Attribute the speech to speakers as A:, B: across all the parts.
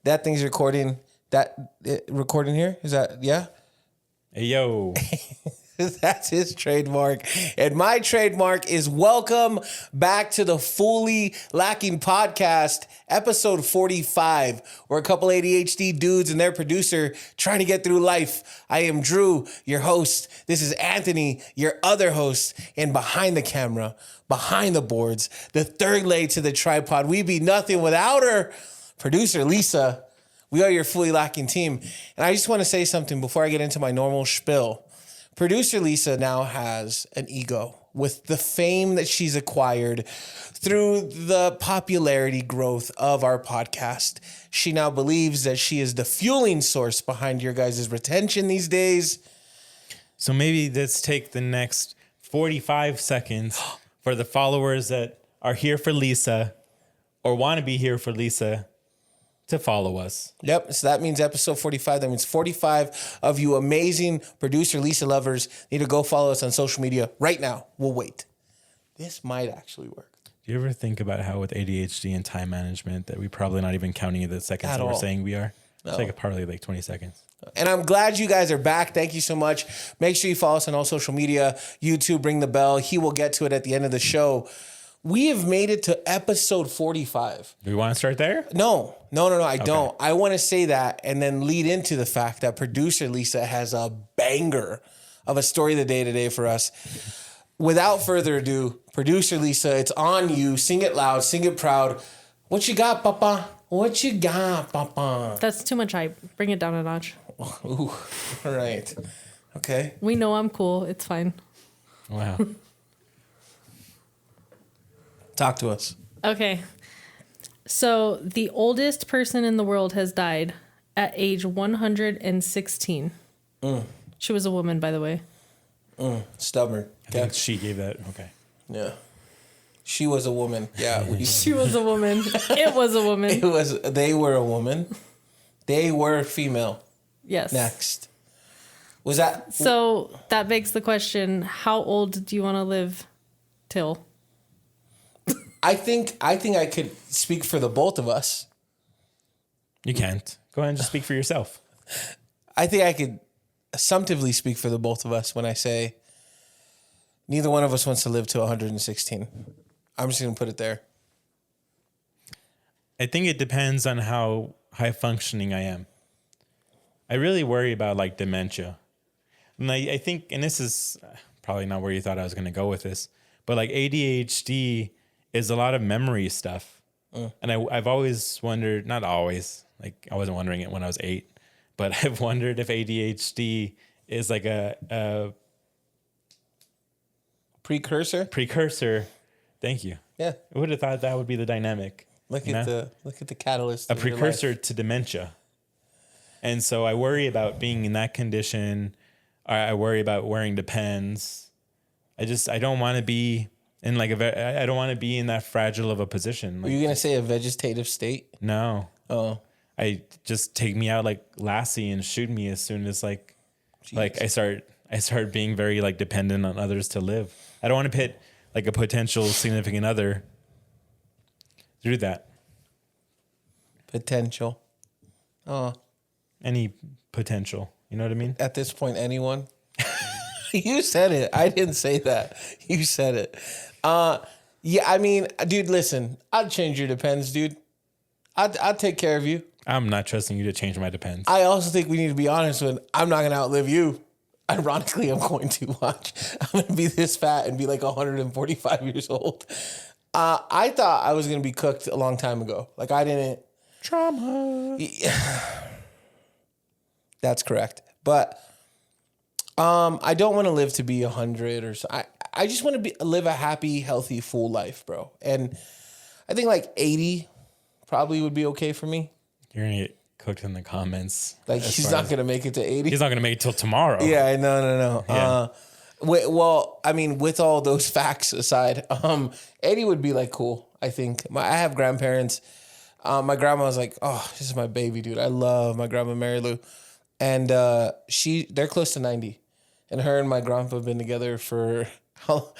A: That thing's recording. Recording here? Is that, yeah?
B: Hey, yo.
A: That's his trademark. And my trademark is welcome back to the Fully Lacking Podcast, episode 45. We're a couple ADHD dudes and their producer trying to get through life. I am Drew, your host. This is Anthony, your other host. And behind the camera, behind the boards, the third leg to the tripod, we be nothing without her, producer Lisa. We are your Fully Lacking team. And I just want to say something before I get into my normal spiel. Producer Lisa now has an ego with the fame that she's acquired through the popularity growth of our podcast. She now believes that she is the fueling source behind your guys' retention these days.
B: So maybe let's take the next 45 seconds for the followers that are here for Lisa or want to be here for Lisa to follow us.
A: Yep. So that means episode 45. That means 45 of you amazing producer Lisa lovers need to go follow us on social media right now. We'll wait. This might actually work.
B: Do you ever think about how with ADHD and time management that we're probably not even counting the seconds
A: At
B: that we're
A: all.
B: saying we are?
A: No.
B: It's like probably like 20 seconds.
A: And I'm glad you guys are back. Thank you so much. Make sure you follow us on all social media. YouTube, ring the bell. He will get to it at the end of the show. We have made it to episode 45.
B: Do we want to start there?
A: No, I don't. I want to say that and then lead into the fact that producer Lisa has a banger of a story of the day today for us. Without further ado, producer Lisa, it's on you. Sing it loud, sing it proud. What you got, Papa? What you got, Papa?
C: That's too much hype. Bring it down a notch.
A: Ooh, all right. Okay.
C: We know I'm cool. It's fine.
B: Wow.
A: Talk to us.
C: Okay. So the oldest person in the world has died at age 116. She was a woman, by the way.
A: Stubborn.
B: I think she gave that. Okay.
A: Yeah. She was a woman. Yeah.
C: She was a woman. It was a woman.
A: They were a woman. They were female.
C: Yes.
A: Next. Was that?
C: So that begs the question, how old do you want to live till?
A: I think I could speak for the both of us.
B: You can't. Go ahead and just speak for yourself.
A: I think I could assumptively speak for the both of us when I say neither one of us wants to live to 116. I'm just going to put it there.
B: I think it depends on how high functioning I am. I really worry about like dementia. And I think, and this is probably not where you thought I was going to go with this, but like ADHD is a lot of memory stuff. And I've always wondered, not always, like I wasn't wondering it when I was 8, but I've wondered if ADHD is like a
A: Precursor.
B: Thank you.
A: Yeah.
B: I would have thought that would be the dynamic.
A: Look at the catalyst.
B: A
A: of your
B: precursor
A: life.
B: to dementia. And so I worry about being in that condition. I worry about wearing Depends. I don't want to be in like I don't want to be in that fragile of a position.
A: Were
B: Like,
A: you going to say a vegetative state?
B: no.
A: Oh.
B: I just take me out like Lassie and shoot me as soon as like I start being very like dependent on others to live. I don't want to pit like a potential significant other through that.
A: Potential. Oh.
B: Any potential. You know what I mean?
A: At this point, anyone? You said it. I didn't say that. You said it. Yeah, I mean, dude, listen. I'd change your Depends, dude. I'd take care of you.
B: I'm not trusting you to change my Depends.
A: I also think we need to be honest with, I'm not going to outlive you. Ironically, I'm going to watch. I'm going to be this fat and be like 145 years old. I thought I was going to be cooked a long time ago. Like I didn't.
B: Trauma.
A: That's correct. But I don't want to live to be 100 or so. I just want to live a happy, healthy, full life, bro. And I think like 80 probably would be okay for me.
B: You're going to get cooked in the comments.
A: Like he's not going to make it to 80.
B: He's not going to make it till tomorrow.
A: Yeah, no.
B: Yeah.
A: Well, I mean, with all those facts aside, 80 would be like cool, I think. I have grandparents. My grandma was like, oh, this is my baby, dude. I love my grandma Mary Lou. And they're close to 90. And her and my grandpa have been together for how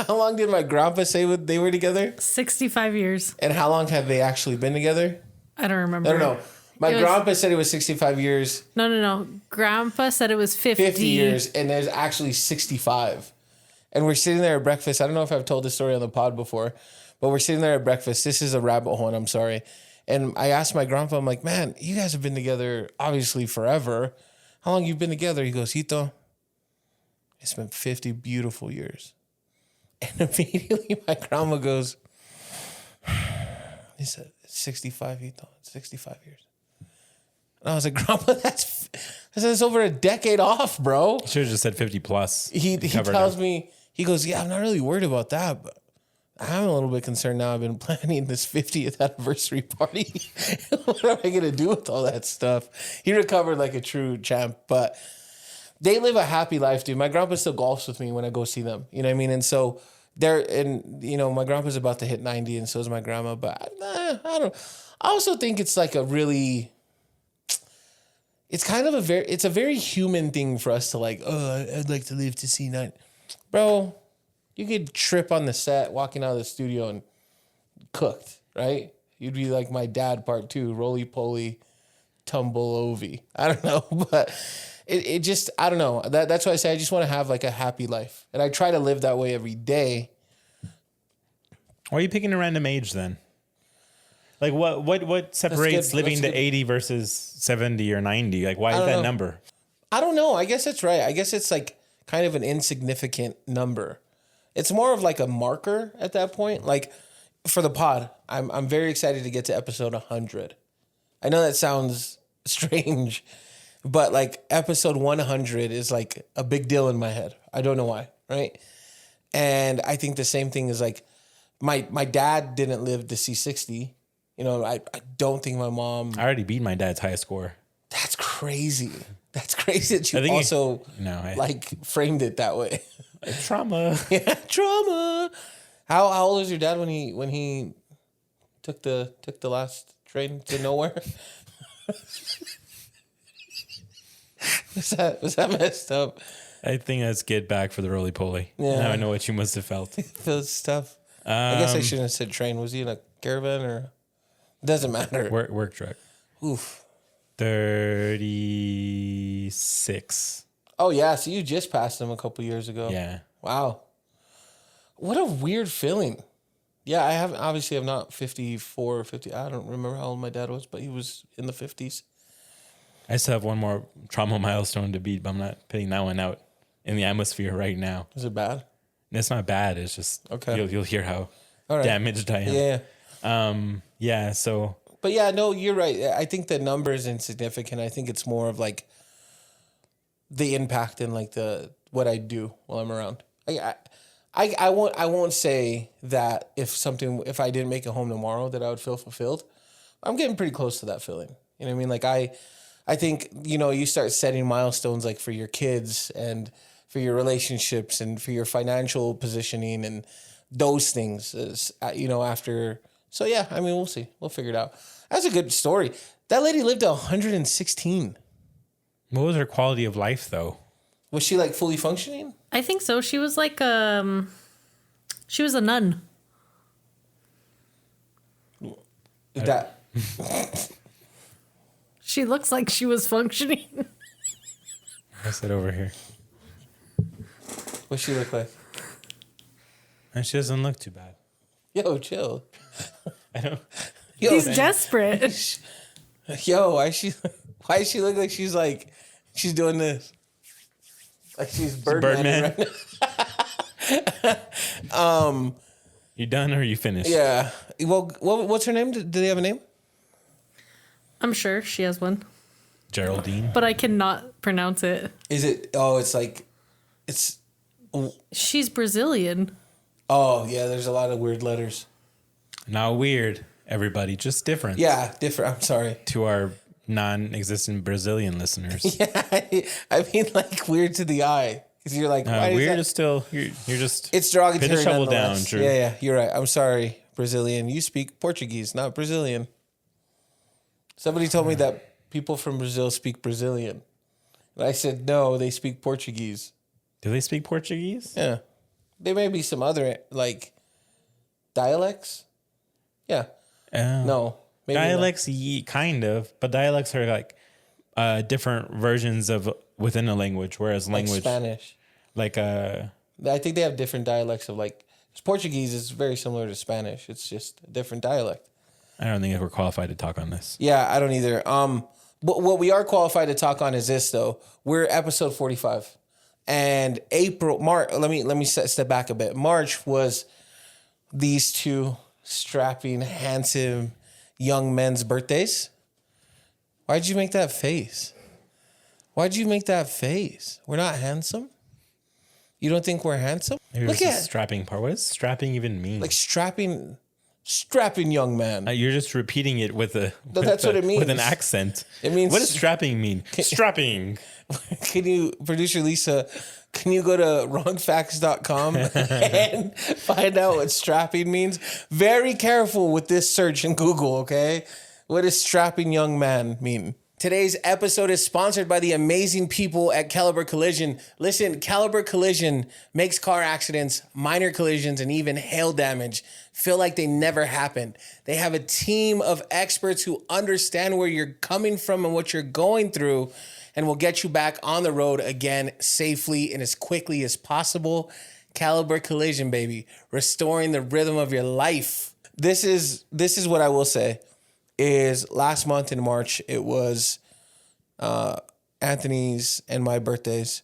A: long did my grandpa say they were together?
C: 65 years.
A: And how long have they actually been together?
C: I don't remember.
A: No. My grandpa said it was 65 years.
C: No. Grandpa said it was 50.
A: 50 years, and there's actually 65. And we're sitting there at breakfast. I don't know if I've told this story on the pod before, but we're sitting there at breakfast. This is a rabbit hole, and I'm sorry. And I asked my grandpa, I'm like, man, you guys have been together obviously forever. How long you been together? He goes, Hito, it's been 50 beautiful years. And immediately my grandma goes, he said, it's 65, Hito. It's 65 years. And I was like, grandpa, that's over a decade off, bro.
B: Should have just said 50 plus.
A: He tells me, he goes, yeah, I'm not really worried about that, but I'm a little bit concerned now. I've been planning this 50th anniversary party. What am I going to do with all that stuff? He recovered like a true champ, but they live a happy life, dude. My grandpa still golfs with me when I go see them. You know what I mean? And so my grandpa's about to hit 90 and so is my grandma, but I don't, I also think it's like it's kind of a very human thing for us to like, oh, I'd like to live to see 90. Bro, you could trip on the set, walking out of the studio and cooked, right? You'd be like my dad part 2, roly-poly, tumble-ovy. I don't know, but it just, I don't know. That's why I say I just want to have like a happy life. And I try to live that way every day.
B: Why are you picking a random age then? Like what separates living to 80 versus 70 or 90? Like why is that number?
A: I don't know. I guess that's right. I guess it's like kind of an insignificant number. It's more of like a marker at that point. Like for the pod, I'm very excited to get to episode 100. I know that sounds strange, but like episode 100 is like a big deal in my head. I don't know why, right? And I think the same thing is like my dad didn't live to see 60. You know, I don't think my mom...
B: I already beat my dad's highest score.
A: That's crazy. That's crazy that you also framed it that way.
B: Trauma.
A: Yeah, trauma. How old was your dad when he took the last train to nowhere? Was that messed up?
B: I think that's get back for the roly-poly. Yeah. Now I know what you must have felt.
A: Feels tough. I guess I shouldn't have said train. Was he in a caravan or... Doesn't matter.
B: Work truck.
A: Oof.
B: 36.
A: Oh, yeah. So you just passed him a couple years ago.
B: Yeah.
A: Wow. What a weird feeling. Yeah, I have not 54 or 50. I don't remember how old my dad was, but he was in the 50s.
B: I still have one more trauma milestone to beat, but I'm not putting that one out in the atmosphere right now.
A: Is it bad?
B: It's not bad. It's just you'll hear how damaged I am.
A: Yeah.
B: Yeah, so...
A: But yeah, no, you're right. I think the number is insignificant. I think it's more of like the impact and like what I do while I'm around. I won't say that if I didn't make it home tomorrow that I would feel fulfilled. I'm getting pretty close to that feeling. You know what I mean? Like I think, you know, you start setting milestones like for your kids and for your relationships and for your financial positioning and those things, you know, after... So, yeah, I mean, we'll see. We'll figure it out. That's a good story. That lady lived to 116.
B: What was her quality of life, though?
A: Was she, like, fully functioning?
C: I think so. She was like, she was a nun. She looks like she was functioning.
B: I said over here.
A: What's she look like?
B: And she doesn't look too bad.
A: Yo, chill.
B: I don't.
C: He's desperate.
A: Yo, why does she look like she's doing this? Like she's Birdman. Right.
B: You done or you finished?
A: Yeah. Well, what's her name? Do they have a name?
C: I'm sure she has one.
B: Geraldine.
C: But I cannot pronounce it.
A: Is it? Oh, it's.
C: She's Brazilian.
A: Oh, yeah, there's a lot of weird letters.
B: Not weird, everybody, just different.
A: Yeah, different. I'm sorry.
B: To our non-existent Brazilian listeners.
A: Yeah, I mean, like, weird to the eye. Because you're like,
B: weird is still, you're just...
A: It's derogatory.
B: Put the shovel down, Drew.
A: Yeah, you're right. I'm sorry, Brazilian. You speak Portuguese, not Brazilian. Somebody told me that people from Brazil speak Brazilian. And I said, no, they speak Portuguese.
B: Do they speak Portuguese?
A: Yeah. There may be some other, like, dialects. Yeah. No. Maybe
B: Dialects, kind of, but dialects are like different versions of within a language, whereas
A: like
B: language,
A: Spanish.
B: like
A: I think they have different dialects of like Portuguese is very similar to Spanish. It's just a different dialect.
B: I don't think we're qualified to talk on this.
A: Yeah, I don't either. But what we are qualified to talk on is this though. We're episode 45, and March. Let me step back a bit. March was these two strapping, handsome young men's birthdays. Why'd you make that face? Why'd you make that face? We're not handsome? You don't think we're handsome?
B: Here's the strapping part. What does strapping even mean?
A: Like strapping young man.
B: You're just repeating it with a.
A: That's what it means.
B: With an accent.
A: It means.
B: What does strapping mean? Strapping.
A: Can you, producer Lisa, can you go to wrongfacts.com and find out what strapping means? Very careful with this search in Google, okay? What does strapping young man mean? Today's episode is sponsored by the amazing people at Caliber Collision. Listen, Caliber Collision makes car accidents, minor collisions, and even hail damage feel like they never happened. They have a team of experts who understand where you're coming from and what you're going through, and will get you back on the road again safely and as quickly as possible. Caliber Collision, baby. Restoring the rhythm of your life. This is what I will say. Is last month in March, it was Anthony's and my birthdays.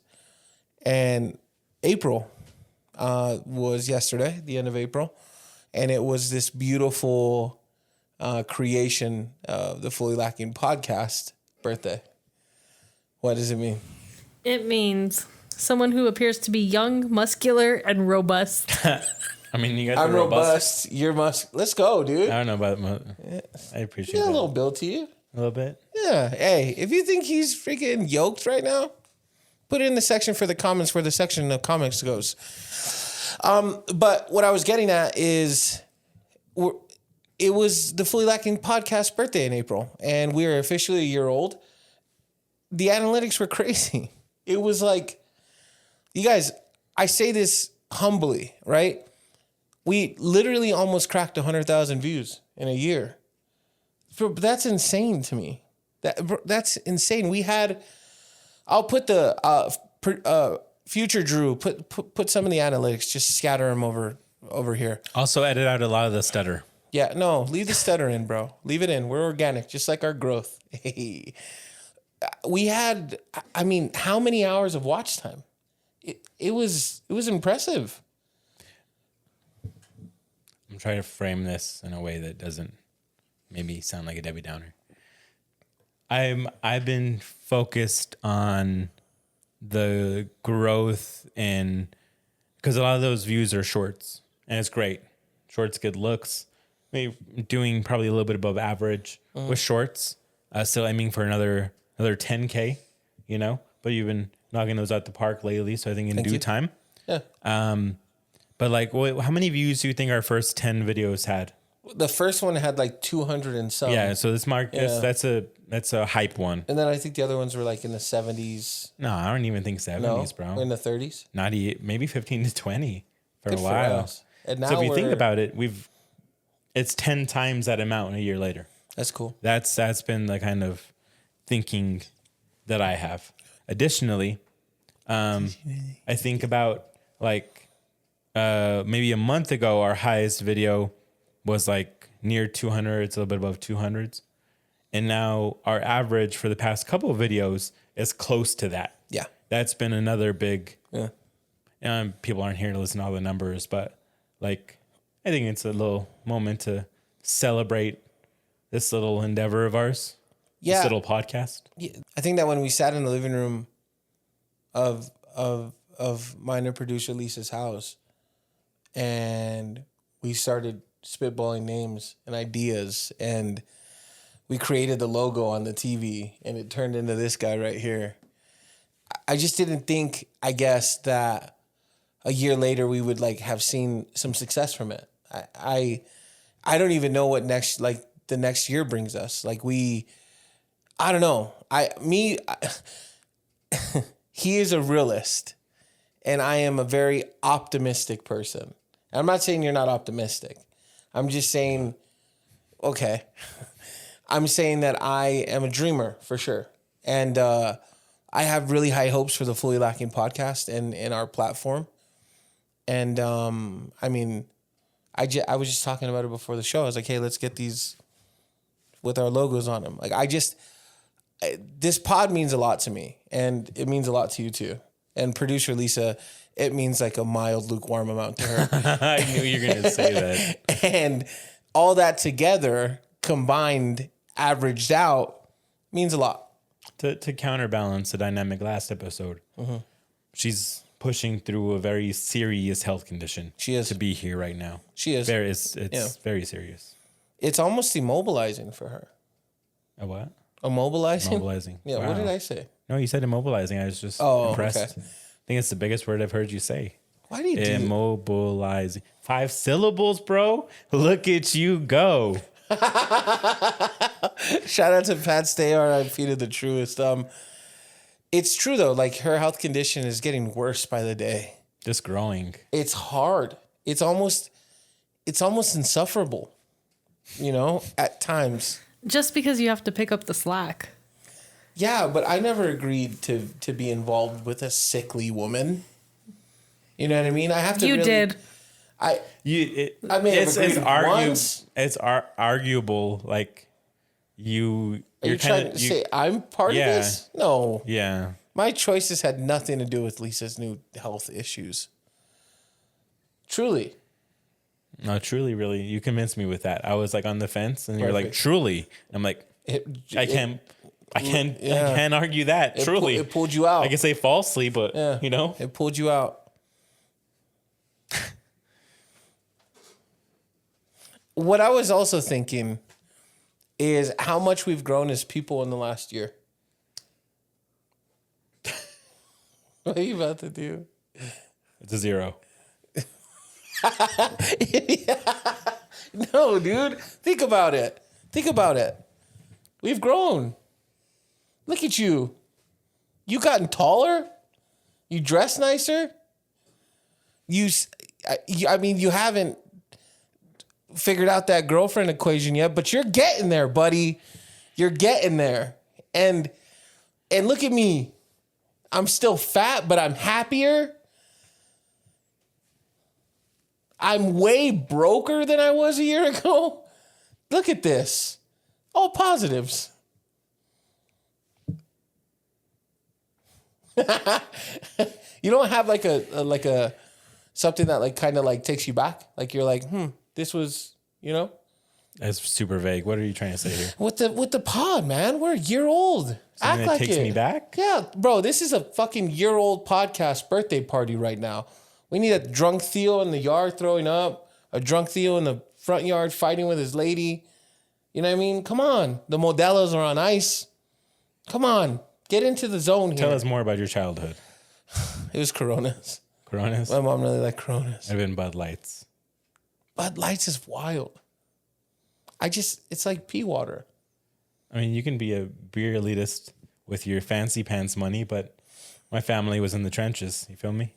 A: And April was yesterday, the end of April. And it was this beautiful creation of the Fully Lacking podcast birthday. What does it mean?
C: It means someone who appears to be young, muscular, and robust.
B: I mean, you guys
A: I'm
B: are
A: robust. You're Let's go, dude.
B: I don't know about. I appreciate
A: Yeah,
B: that.
A: a little build to you.
B: A little bit.
A: Yeah. Hey, if you think he's freaking yoked right now, put it in the section for the comments where the section of comics goes. But what I was getting at is it was the Fully Lacking podcast birthday in April, and we were officially a year old. The analytics were crazy. It was like, you guys, I say this humbly, right? We literally almost cracked 100,000 views in a year. That's insane to me. That's insane. We had, I'll put the future Drew, put some of the analytics, just scatter them over here.
B: Also, edit out a lot of the stutter.
A: Yeah, no, leave the stutter in, bro. Leave it in. We're organic, just like our growth. Hey. We had, I mean, how many hours of watch time? It was impressive.
B: I'm trying to frame this in a way that doesn't maybe sound like a Debbie Downer. I've been focused on the growth and because a lot of those views are shorts and it's great. Shorts, good looks. Maybe doing probably a little bit above average with shorts. Still aiming for another 10K, you know, but you've been knocking those out the park lately. So I think in due time.
A: Yeah.
B: But like, how many views do you think our first 10 videos had?
A: The first one had like 200 and some.
B: Yeah. So this mark, that's a hype one.
A: And then I think the other ones were like in the 70s.
B: No, I don't even think 70s, bro.
A: In the 30s.
B: Not maybe 15 to 20 for
A: Good
B: a while.
A: us. And now
B: so if you think about it, it's 10 times that amount a year later.
A: That's cool.
B: That's been the kind of thinking that I have. Additionally, I think about like maybe a month ago, our highest video was like near 200. It's a little bit above 200s. And now our average for the past couple of videos is close to that.
A: Yeah.
B: That's been another big,
A: Yeah.
B: People aren't here to listen to all the numbers, but like, I think it's a little moment to celebrate this little endeavor of ours.
A: Yeah.
B: This little podcast.
A: Yeah. I think that when we sat in the living room of mine and producer Lisa's house and we started spitballing names and ideas and we created the logo on the TV and it turned into this guy right here. I just didn't think, I guess, that a year later we would like have seen some success from it. I don't even know what the next year brings us. Like I don't know. He is a realist and I am a very optimistic person. I'm not saying you're not optimistic. I'm just saying, okay, I'm saying that I am a dreamer for sure. And I have really high hopes for the Fully Lacking podcast and our platform. And I mean, I was just talking about it before the show. I was like, hey, let's get these with our logos on them. Like, this pod means a lot to me, and it means a lot to you too. And producer Lisa, it means like a mild, lukewarm amount to her.
B: I knew you were going to say that.
A: And all that together, combined, averaged out, means a lot.
B: To counterbalance the dynamic last episode, she's pushing through a very serious health condition.
A: She is.
B: To be here right now.
A: She is.
B: It's very serious.
A: It's almost immobilizing for her.
B: A what?
A: Immobilizing?
B: Immobilizing.
A: Yeah,
B: Wow.
A: What did I say?
B: No, you said immobilizing. I was just impressed.
A: Okay.
B: I think it's the biggest word I've heard you say.
A: Why do you do
B: Immobilizing. 5 syllables, bro. Look at you go.
A: Shout out to Pat Stay, RIP to the truest. It's true though, like her health condition is getting worse by the day.
B: Just growing.
A: It's hard. It's almost insufferable, at times.
C: Just because you have to pick up the slack.
A: Yeah, but I never agreed to be involved with a sickly woman. You know what I mean? I have to.
C: You
A: really,
C: did.
A: I may have agreed once.
B: It's arguable. Like you're
A: Are you trying to say I'm part of this? No.
B: Yeah.
A: My choices had nothing to do with Lisa's new health issues. Truly.
B: No, truly, really, you convinced me with that. I was like on the fence, and you're like,
A: Perfect.
B: truly. I'm like, I can't argue that. Truly,
A: it pulled you out.
B: I can say falsely, but
A: it pulled you out. What I was also thinking is how much we've grown as people in the last year. What are you about to do?
B: it's a 0.
A: No, dude. Think about it. We've grown. Look at you. You gotten taller. You dress nicer. You haven't figured out that girlfriend equation yet, but you're getting there, buddy. You're getting there. And look at me. I'm still fat, but I'm happier. I'm way broker than I was a year ago. Look at this. All positives. You don't have like a something that like kind of like takes you back. Like you're like, this was,
B: That's super vague. What are you trying to say here?
A: With the pod, man. We're a year old.
B: Something that takes me back?
A: Yeah, bro. This is a fucking year-old podcast birthday party right now. We need a drunk Theo in the yard throwing up, a drunk Theo in the front yard fighting with his lady. You know what I mean? Come on. The Modelos are on ice. Come on. Get into the zone here.
B: Tell us more about your childhood.
A: It was Coronas.
B: Coronas?
A: My mom really liked Coronas.
B: I've been Bud Lights.
A: Bud Lights is wild. It's like pea water.
B: I mean, you can be a beer elitist with your fancy pants money, but my family was in the trenches. You feel me?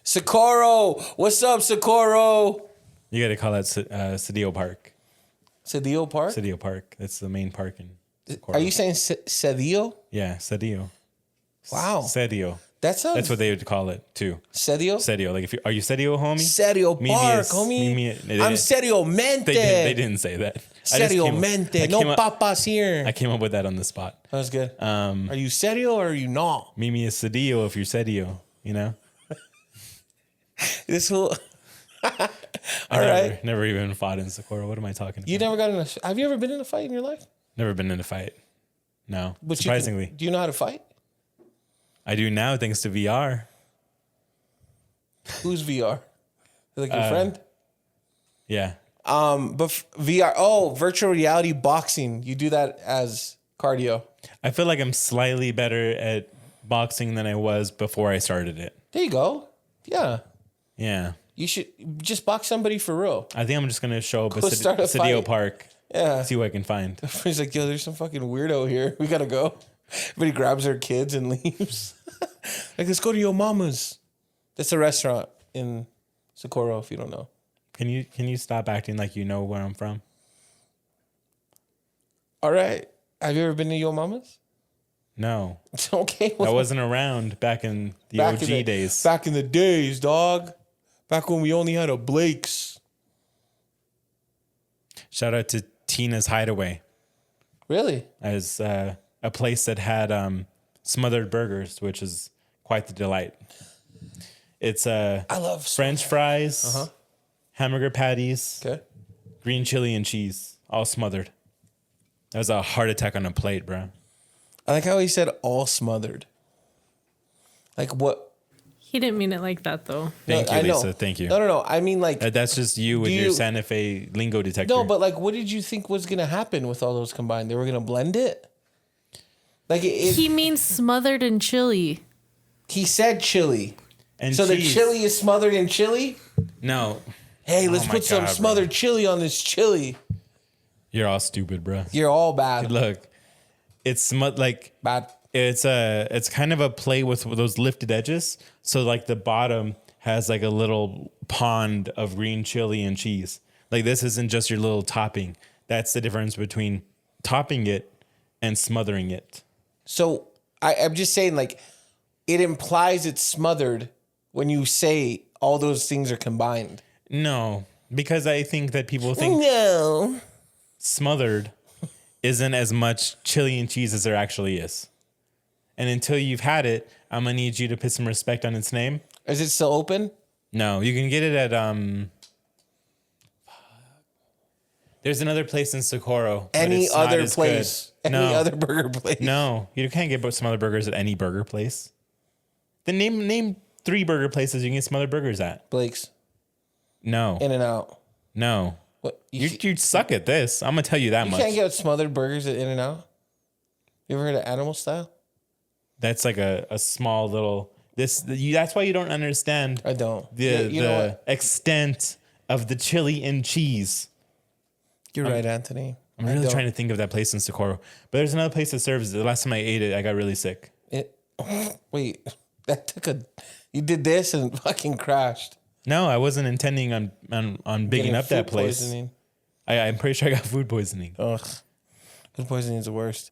A: Socorro. What's up, Socorro?
B: You got to call that Cedillo Park.
A: Cedillo Park?
B: Cedillo Park. That's the main park in Socorro.
A: Are you saying Cedillo?
B: Yeah, Cedillo.
A: Wow.
B: Cedillo.
A: That's
B: what they would call it too.
A: Cedillo?
B: Cedillo. Like are you Cedillo, homie?
A: Cedillo Park, homie. I'm Cedillo Mente.
B: They didn't say that.
A: Cedillo Mente. No papas here.
B: I came up with that on the spot.
A: That was good. Are you Cedillo or are you not?
B: Mimi is Cedillo if you're Cedillo,
A: This will... All
B: right.
A: right.
B: Never even fought in Socorro. What am I talking about?
A: You never got in a... Have you ever been in a fight in your life?
B: Never been in a fight. No.
A: But
B: surprisingly.
A: Do you know how to fight?
B: I do now thanks to VR.
A: Who's VR? Like your friend?
B: Yeah.
A: But VR, virtual reality boxing. You do that as cardio.
B: I feel like I'm slightly better at boxing than I was before I started it.
A: There you go. Yeah.
B: Yeah.
A: You should just box somebody for real.
B: I think I'm just going to show up at
A: start a
B: Cedillo
A: fight.
B: Park.
A: Yeah.
B: See what I can find.
A: He's like, yo, there's some fucking weirdo here. We got to go. Everybody grabs their kids and leaves. Like, let's go to your mama's. That's a restaurant in Socorro, if you don't know.
B: Can you stop acting like you know where I'm from?
A: All right. Have you ever been to Yo Mama's?
B: No.
A: Okay.
B: I wasn't around back in the OG days.
A: Back in the days, dog. Back when we only had a Blake's.
B: Shout out to Tina's Hideaway.
A: Really?
B: As a place that had smothered burgers, which is quite the delight. It's
A: I love
B: French fries, hamburger patties,
A: Okay.
B: green chili and cheese, all smothered. That was a heart attack on a plate, bro.
A: I like how he said all smothered. Like what?
C: He didn't mean it like that, though.
B: Thank
A: No, I
B: you,
A: know.
B: Lisa. Thank you.
A: No. I mean, like,
B: That's just you with your Santa Fe lingo detector.
A: no, but like, what did you think was gonna happen with all those combined? They were gonna blend it. Like
C: He means smothered in chili.
A: he said chili,
B: and
A: so
B: cheese.
A: the chili is smothered in chili.
B: No,
A: Hey, let's
B: my
A: put some
B: God, bro.
A: smothered chili on this chili.
B: you're all stupid, bro.
A: You're all bad.
B: Look, it's like
A: Bad.
B: it's kind of a play with those lifted edges. So like the bottom has like a little pond of green chili and cheese. Like this isn't just your little topping. That's the difference between topping it and smothering it.
A: So I'm just saying, like, it implies it's smothered when you say all those things are combined.
B: No, because I think that people think
A: No.
B: smothered isn't as much chili and cheese as there actually is. And until you've had it, I'm gonna need you to put some respect on its name.
A: Is it still open?
B: No, you can get it at there's another place in Socorro. but
A: Any
B: it's not
A: other
B: as
A: place?
B: good.
A: Any
B: No,
A: other burger place?
B: no, you can't get smothered burgers at any burger place. Then name 3 burger places you can get smothered burgers at.
A: Blake's.
B: No,
A: In-N-Out.
B: no,
A: What?
B: you suck at this. I'm gonna tell you that
A: You
B: much.
A: can't get smothered burgers at In-N-Out? You ever heard of Animal Style?
B: That's like a small little. That's why you don't understand
A: I don't.
B: the
A: You know what?
B: extent of the chili and cheese.
A: You're right, Anthony.
B: I'm really trying to think of that place in Socorro, but there's another place that serves it. The last time I ate it, I got really sick.
A: Wait, that took a... You did this and fucking crashed.
B: No, I wasn't intending on bigging
A: Getting
B: up that
A: food
B: place.
A: poisoning.
B: I'm pretty sure I got food poisoning.
A: Ugh. Food poisoning is the worst.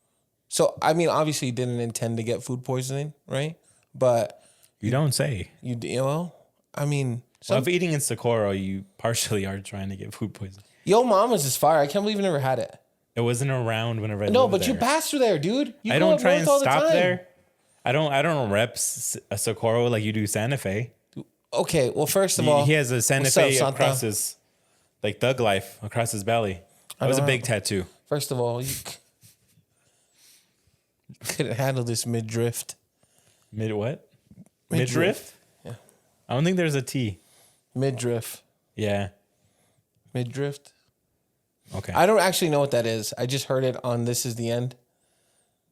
A: So, I mean, obviously you didn't intend to get food poisoning, right? But
B: You don't say.
A: well, I mean...
B: Well, if eating in Socorro, you partially are trying to get food poisoning.
A: Yo Mama's is fire. I can't believe you never had it.
B: It wasn't around whenever I
A: No,
B: lived
A: but you
B: there.
A: passed through there, dude. You
B: I
A: go
B: don't
A: up
B: try
A: north
B: and
A: all the
B: stop
A: time.
B: there. I don't rep Socorro like you do Santa Fe.
A: Okay, well, first of all...
B: He has a Santa
A: what's up,
B: Fe
A: Santa?
B: across his, like Thug Life across his belly. That was a big tattoo.
A: First of all, you couldn't handle this mid-drift.
B: Mid what?
A: Midriff?
B: Midriff? Yeah. I don't think there's a T.
A: Mid-drift.
B: Yeah.
A: Mid-drift?
B: Okay.
A: I don't actually know what that is. I just heard it on This Is the End.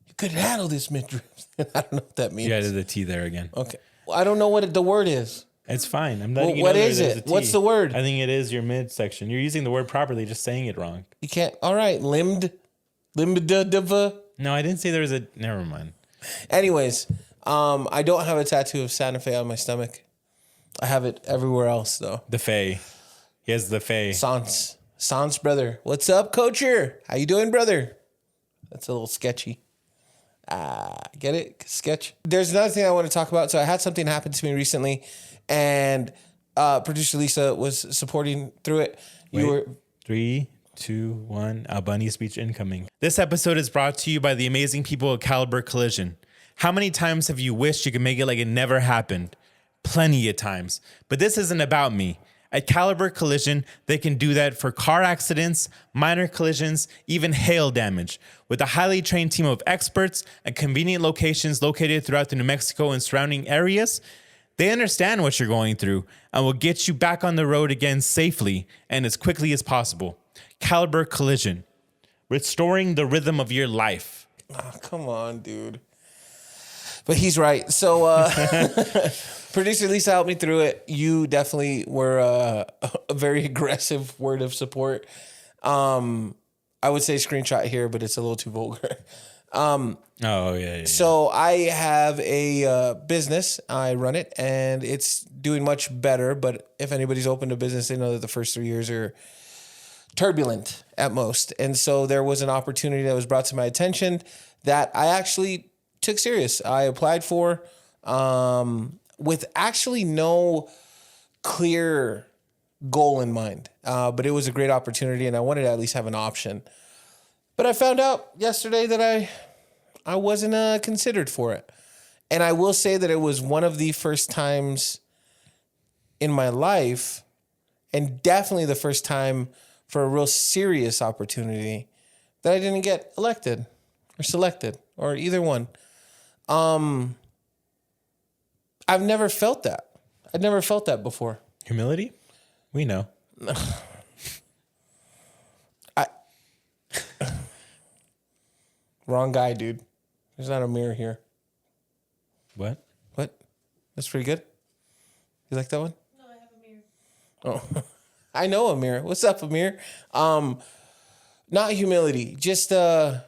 A: You couldn't handle this mid-drift. I don't know what that means.
B: You added the T there again.
A: Okay. Well, I don't know what the word is.
B: It's fine. I'm letting
A: Well,
B: you
A: what
B: know
A: is
B: there's
A: it?
B: a T.
A: What's the word?
B: I think it is your midsection. You're using the word properly, just saying it wrong.
A: You can't... All right. Limbed.
B: No, I didn't say there was a... Never mind.
A: Anyways, I don't have a tattoo of Santa Fe on my stomach. I have it everywhere else, though.
B: The Fae. He has the Fae.
A: Sans brother. What's up, coacher? How you doing, brother? That's a little sketchy. Get it? Sketch. There's another thing I want to talk about. So I had something happen to me recently, and producer Lisa was supporting through it.
B: Wait.
A: You were
B: 3, 2, 1. Albani speech incoming. This episode is brought to you by the amazing people at Caliber Collision. How many times have you wished you could make it like it never happened? Plenty of times. But this isn't about me. At Caliber Collision, they can do that for car accidents, minor collisions, even hail damage. With a highly trained team of experts and convenient locations located throughout the New Mexico and surrounding areas, they understand what you're going through and will get you back on the road again safely and as quickly as possible. Caliber Collision, restoring the rhythm of your life.
A: Oh, come on, dude. But he's right. So producer Lisa helped me through it. You definitely were a very aggressive word of support. I would say screenshot here, but it's a little too vulgar.
B: Yeah.
A: So I have a business. I run it, and it's doing much better. But if anybody's opened a business, they know that the first 3 years are turbulent at most. And so there was an opportunity that was brought to my attention that I actually took serious. I applied for with actually no clear goal in mind. But it was a great opportunity and I wanted to at least have an option. But I found out yesterday that I wasn't considered for it. And I will say that it was one of the first times in my life, and definitely the first time for a real serious opportunity, that I didn't get elected or selected or either one. I've never felt that. I'd never felt that before.
B: Humility? We know.
A: Wrong guy, dude. There's not a mirror here.
B: What?
A: What? That's pretty good. You like that one?
C: No, I have a mirror.
A: Oh, I know Amir. What's up, Amir? Not humility. Just I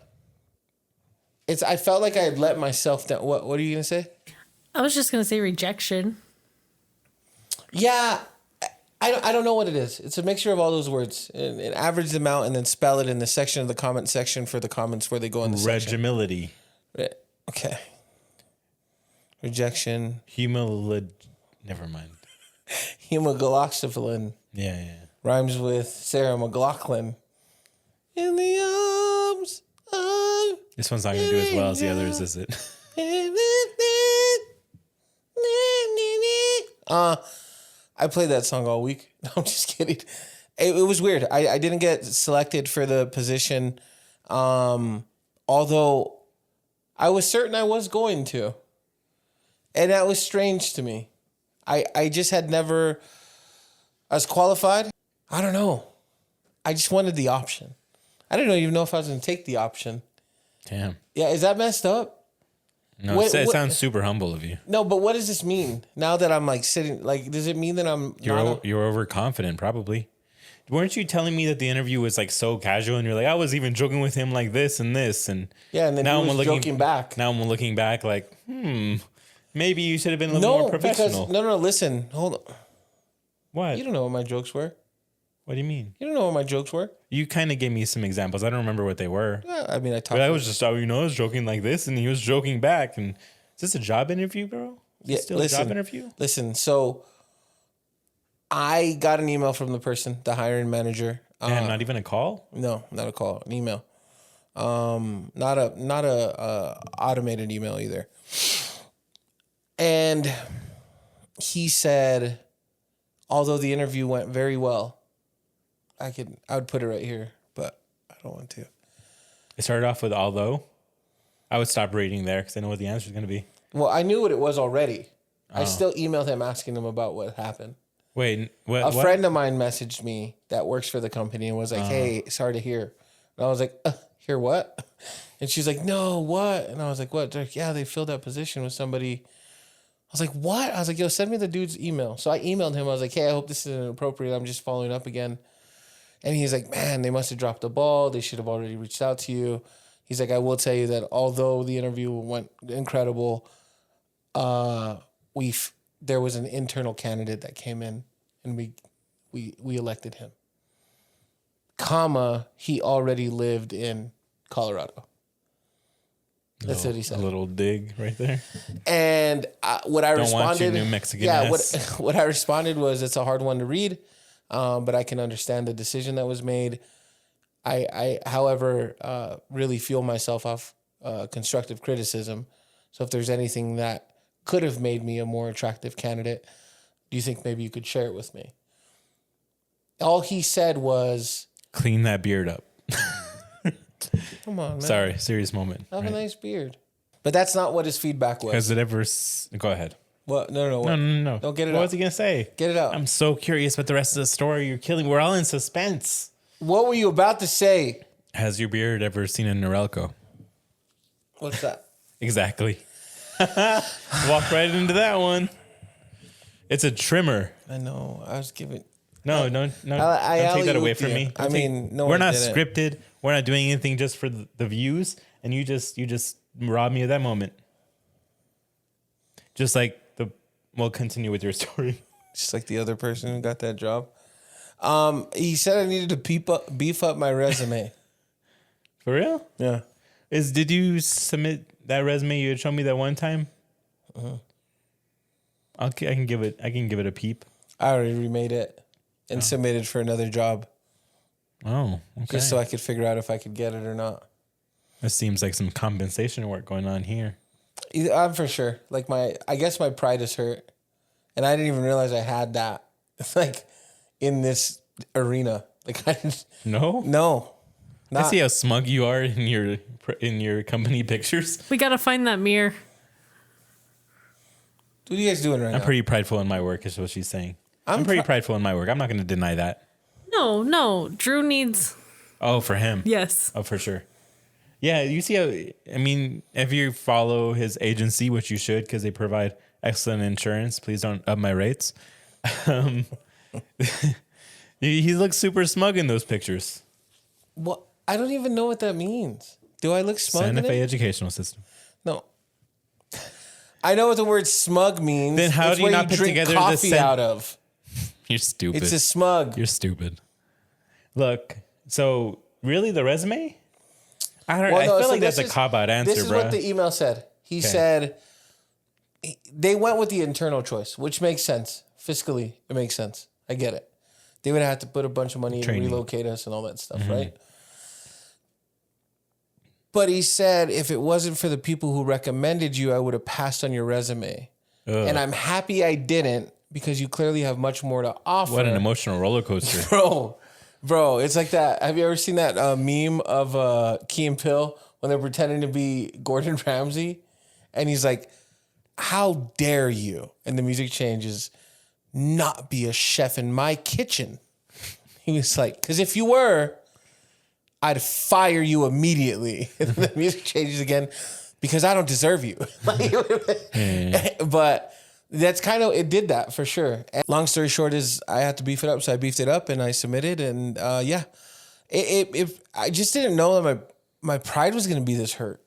A: felt like I had let myself down. What are you gonna say?
C: I was just gonna say rejection.
A: Yeah, I don't know what it is. It's a mixture of all those words and average them out and then spell it in the section of the comment section for the comments where they go in the section.
B: Regimility.
A: Okay. Rejection.
B: Never mind.
A: Hemogloxophalin.
B: Yeah.
A: Rhymes with Sarah McLachlan. In the arms of...
B: This one's not going to do as well as the others, is it?
A: I played that song all week. No, I'm just kidding. It was weird. I didn't get selected for the position, although I was certain I was going to. And that was strange to me. I just had never... I was qualified. I don't know. I just wanted the option. I didn't even know if I was going to take the option.
B: Damn.
A: Yeah, is that messed up?
B: No, it sounds super humble of you.
A: No, but what does this mean? Now that I'm like sitting, like, does it mean that
B: You're overconfident, probably. Weren't you telling me that the interview was like so casual and you're like, I was even joking with him like this and this and
A: yeah, and then now he was joking back.
B: Now I'm looking back like, maybe you should have been a little more professional.
A: No, listen, hold on.
B: What?
A: You don't know what my jokes were.
B: What do you mean?
A: You don't know what my jokes were.
B: You kind of gave me some examples. I don't remember what they were.
A: Yeah, I mean,
B: But I was just, I was joking like this, and he was joking back. And is this a job interview, bro? Is it still a job interview?
A: Listen, so I got an email from the person, the hiring manager.
B: Damn, not even a call?
A: No, not a call, an email. Not a automated email either. And he said, although the interview went very well, I would put it right here, but I don't want to.
B: It started off with although. I would stop reading there because I know what the answer is going to be.
A: Well, I knew what it was already. I still emailed him asking him about what happened.
B: Wait, what?
A: A friend of mine messaged me that works for the company and was like, hey, sorry to hear. And I was like, hear what? And she's like, no, what? And I was like, what? They're like, yeah, they filled that position with somebody. I was like, what? I was like, yo, send me the dude's email. So I emailed him. I was like, hey, I hope this isn't inappropriate. I'm just following up again. And he's like, man, they must have dropped the ball. They should have already reached out to you. He's like, I will tell you that although the interview went incredible, there was an internal candidate that came in and we elected him. Comma, he already lived in Colorado. That's what he said.
B: A little dig right there.
A: And what I responded,
B: want you, New Mexican ass.
A: what I responded was, it's a hard one to read, but I can understand the decision that was made. I however, really feel myself off constructive criticism. So if there's anything that could have made me a more attractive candidate, do you think maybe you could share it with me? All he said was,
B: clean that beard up.
A: come on, man.
B: Sorry, serious moment.
A: I have a nice beard. But that's not what his feedback was.
B: Has it ever... Go ahead.
A: What? No.
B: No.
A: Don't get it out.
B: What was he going to say?
A: Get it out.
B: I'm so curious about the rest of the story. You're killing... We're all in suspense.
A: What were you about to say?
B: Has your beard ever seen a Norelco?
A: What's that?
B: Exactly. Walk right into that one. It's a trimmer.
A: I know. I was giving...
B: No, don't take that away from me. We're not scripted. We're not doing anything just for the views. And you just robbed me of that moment. Just like we'll continue with your story.
A: Just like the other person who got that job. He said I needed to beef up my resume.
B: For real?
A: Yeah.
B: Did you submit that resume you had shown me that one time? I can give it a peep.
A: I already remade it and submitted for another job.
B: Oh, okay.
A: Just so I could figure out if I could get it or not.
B: That seems like some compensation work going on here.
A: I'm for sure. Like I guess my pride is hurt. And I didn't even realize I had that. It's like in this arena. Like I just,
B: No?
A: no.
B: I see how smug you are in your company pictures.
C: We gotta find that mirror.
A: What are you guys doing right now?
B: I'm pretty prideful in my work, is what she's saying. I'm pretty prideful in my work. I'm not going to deny that.
C: No. Drew needs.
B: Oh, for him?
C: Yes.
B: Oh, for sure. Yeah, you see how, I mean, if you follow his agency, which you should because they provide excellent insurance, please don't up my rates. He looks super smug in those pictures.
A: Well, I don't even know what that means. Do I look smug
B: Santa
A: in
B: Fe
A: it?
B: educational system.
A: No. I know what the word smug means.
B: Then how
A: It's
B: do you
A: where
B: not put
A: drink
B: together
A: coffee out of?
B: You're stupid.
A: It's a smug.
B: You're stupid. Look, so really the resume? I don't know. I feel like that's a cop-out answer,
A: This is
B: bro.
A: what the email said. He said they went with the internal choice, which makes sense. Fiscally, it makes sense. I get it. They would have to put a bunch of money
B: Training.
A: and relocate us and all that stuff, right? But he said, if it wasn't for the people who recommended you, I would have passed on your resume.
B: Ugh.
A: And I'm happy I didn't because you clearly have much more to offer.
B: What an emotional roller coaster.
A: Bro, it's like that. Have you ever seen that meme of Key and Peele when they're pretending to be Gordon Ramsay? And he's like, how dare you? And the music changes, not be a chef in my kitchen. He was like, because if you were, I'd fire you immediately. And the music changes again because I don't deserve you. But that's kind of, it did that for sure. And long story short is I had to beef it up. So I beefed it up and I submitted. And I just didn't know that my pride was going to be this hurt.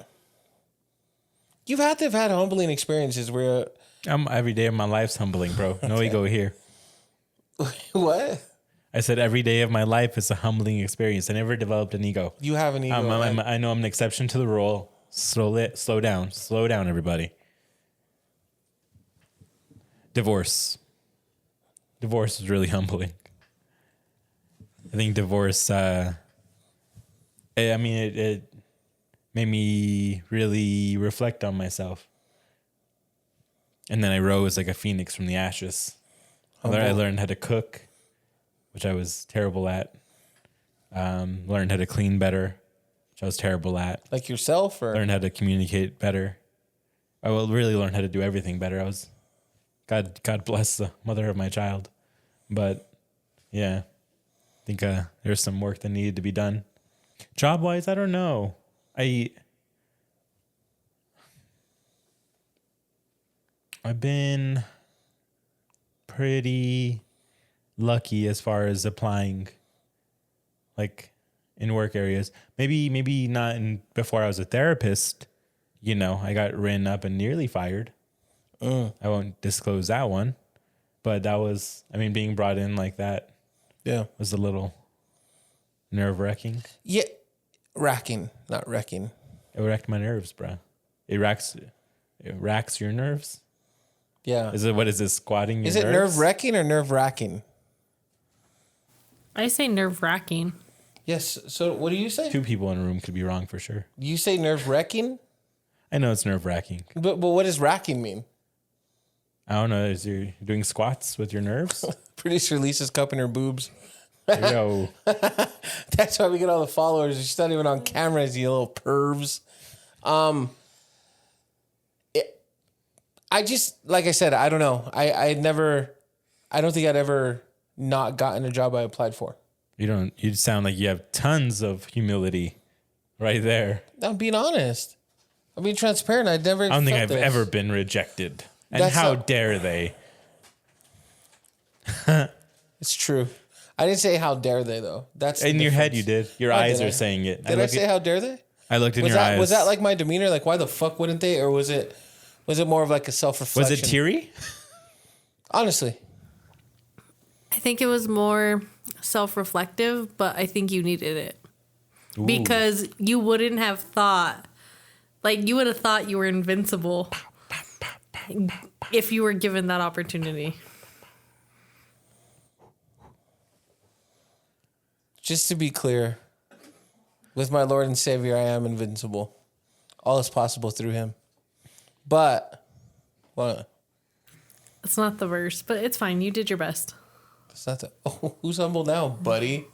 A: You've had to have had humbling experiences where...
B: Every day of my life's humbling, bro. No ego here.
A: What?
B: I said every day of my life is a humbling experience. I never developed an ego.
A: You have an ego.
B: I know I'm an exception to the rule. Slow down, everybody. Divorce is really humbling. I think divorce. It made me really reflect on myself, and then I rose like a phoenix from the ashes. I learned how to cook, which I was terrible at. Learned how to clean better, which I was terrible at.
A: Like yourself, or
B: learned how to communicate better. I will really learn how to do everything better. God bless the mother of my child. But yeah, I think there's some work that needed to be done. Job wise, I don't know. I've been pretty lucky as far as applying, like in work areas. Maybe not before I was a therapist. You know, I got written up and nearly fired. I won't disclose that one, but that was, being brought in like that.
A: Yeah,
B: was a little nerve-wracking.
A: Yeah, racking, not wrecking.
B: It wrecked my nerves, bro. It racks your nerves.
A: Yeah.
B: What is this, squatting your nerves?
A: Is it nerve-wrecking or nerve-wracking?
C: I say nerve-wracking.
A: Yes. So what do you say?
B: Two people in a room could be wrong for sure.
A: You say nerve-wrecking?
B: I know it's nerve-wracking.
A: But what does racking mean?
B: I don't know. Is you're doing squats with your nerves?
A: Producer Lisa's cupping her boobs.
B: Yo.
A: That's why we get all the followers. She's not even on camera, you little pervs. I just, like I said, I don't know. I don't think I'd ever not gotten a job I applied for.
B: You sound like you have tons of humility right there.
A: I'm being honest. I'm being transparent. I don't
B: think I've ever been rejected. And how dare they?
A: It's true. I didn't say how dare they though. That's
B: in your head you did. Your eyes are saying it.
A: Did I say how dare they?
B: I looked in your eyes.
A: Was that like my demeanor? Like why the fuck wouldn't they? Or was it more of like a self-reflection?
B: Was it teary?
A: Honestly.
C: I think it was more self-reflective, but I think you needed it.
B: Ooh.
C: Because you wouldn't have thought, like, you would have thought you were invincible if you were given that opportunity.
A: Just to be clear, with my Lord and Savior, I am invincible. All is possible through him. But, what?
C: It's not the verse, but it's fine. You did your best.
A: It's not the. Oh, who's humble now, buddy?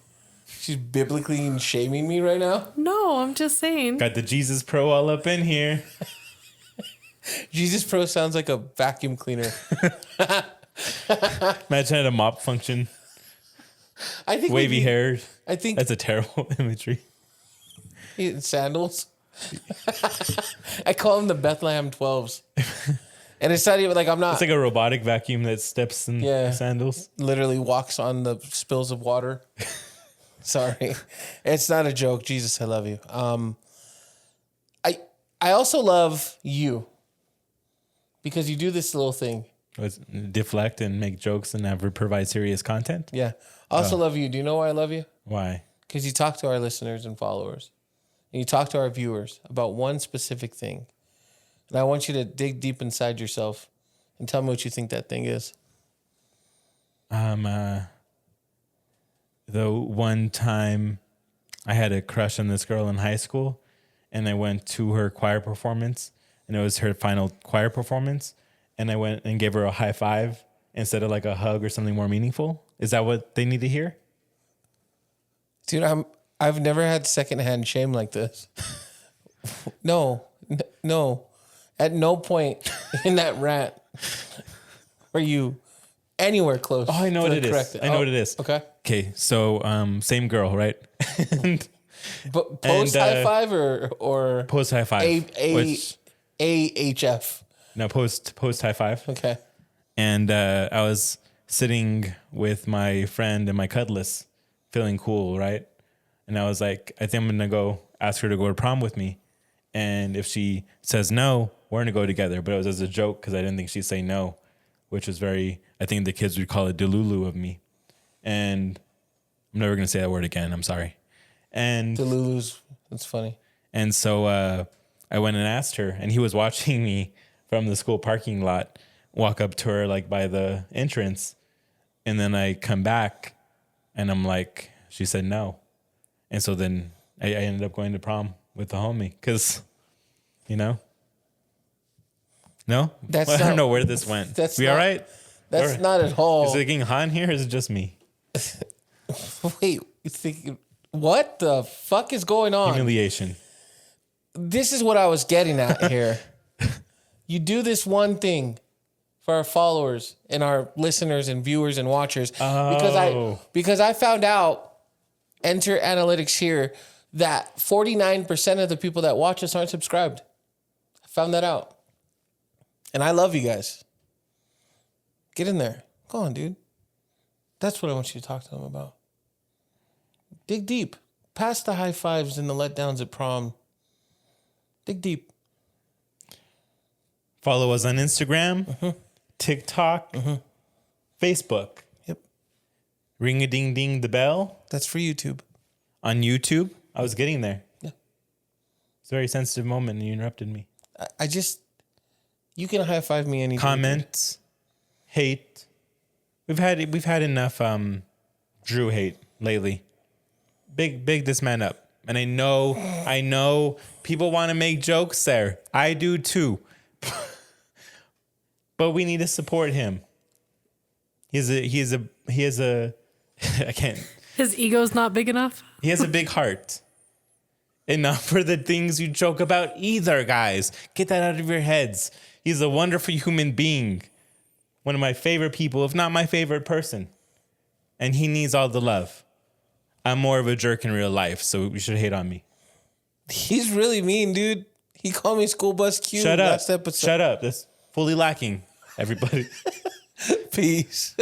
A: She's biblically shaming me right now?
C: No, I'm just saying.
B: Got the Jesus Pro all up in here.
A: Jesus Pro sounds like a vacuum cleaner.
B: Imagine had a mop function.
A: I think
B: Wavy hair.
A: I think
B: That's a terrible imagery.
A: in sandals. I call them the Bethlehem 12s. And it's not even like I'm not.
B: It's like a robotic vacuum that steps in sandals.
A: Literally walks on the spills of water. Sorry. It's not a joke. Jesus, I love you. I also love you because you do this little thing.
B: Deflect and make jokes and never provide serious content.
A: Yeah. I also love you. Do you know why I love you?
B: Why?
A: Because you talk to our listeners and followers. And you talk to our viewers about one specific thing. And I want you to dig deep inside yourself and tell me what you think that thing is.
B: The one time I had a crush on this girl in high school and I went to her choir performance and it was her final choir performance and I went and gave her a high five instead of like a hug or something more meaningful. Is that what they need to hear?
A: Dude, I've never had secondhand shame like this. No. At no point in that rant were you anywhere close.
B: Oh, I know what it is. I know what it is.
A: Okay.
B: Okay. So, same girl, right?
A: But post high five or
B: post high five.
A: AHF.
B: No, post high five.
A: Okay.
B: And I was sitting with my friend and my cutlass, feeling cool, right? And I was like, I think I'm gonna go ask her to go to prom with me. And if she says no, we're gonna go together. But it was as a joke because I didn't think she'd say no, which was very, I think the kids would call it delulu of me. And I'm never gonna say that word again. I'm sorry. And
A: Delulu's, that's funny.
B: And so I went and asked her, and he was watching me from the school parking lot walk up to her like by the entrance. And then I come back and I'm like, she said no. And so then I ended up going to prom with the homie because, no? I don't know where this went.
A: That's
B: we
A: not,
B: all right?
A: That's not at all.
B: Is it getting hot in here or is it just me?
A: Wait, you think, what the fuck is going on?
B: Humiliation.
A: This is what I was getting at here. You do this one thing for our followers and our listeners and viewers and watchers because I found out, enter analytics here, that 49% of the people that watch us aren't subscribed. I found that out. And I love you guys. Get in there. Go on, dude. That's what I want you to talk to them about. Dig deep. Past the high fives and the letdowns at prom. Dig deep.
B: Follow us on Instagram, TikTok, Facebook.
A: Yep.
B: Ring-a-ding-ding the bell.
A: That's for YouTube.
B: On YouTube. I was getting there.
A: Yeah.
B: It's a very sensitive moment and you interrupted me.
A: You can high five me anytime.
B: Comments, hate. We've had enough Drew hate lately. Big this man up. And I know people want to make jokes there. I do too. But we need to support him. He has a I can't.
C: His ego's not big enough.
B: He has a big heart. And not for the things you joke about either, guys. Get that out of your heads. He's a wonderful human being. One of my favorite people, if not my favorite person. And he needs all the love. I'm more of a jerk in real life, so you should hate on me.
A: He's really mean, dude. He called me school bus Q last episode.
B: Shut up. That's fully lacking, everybody.
A: Peace.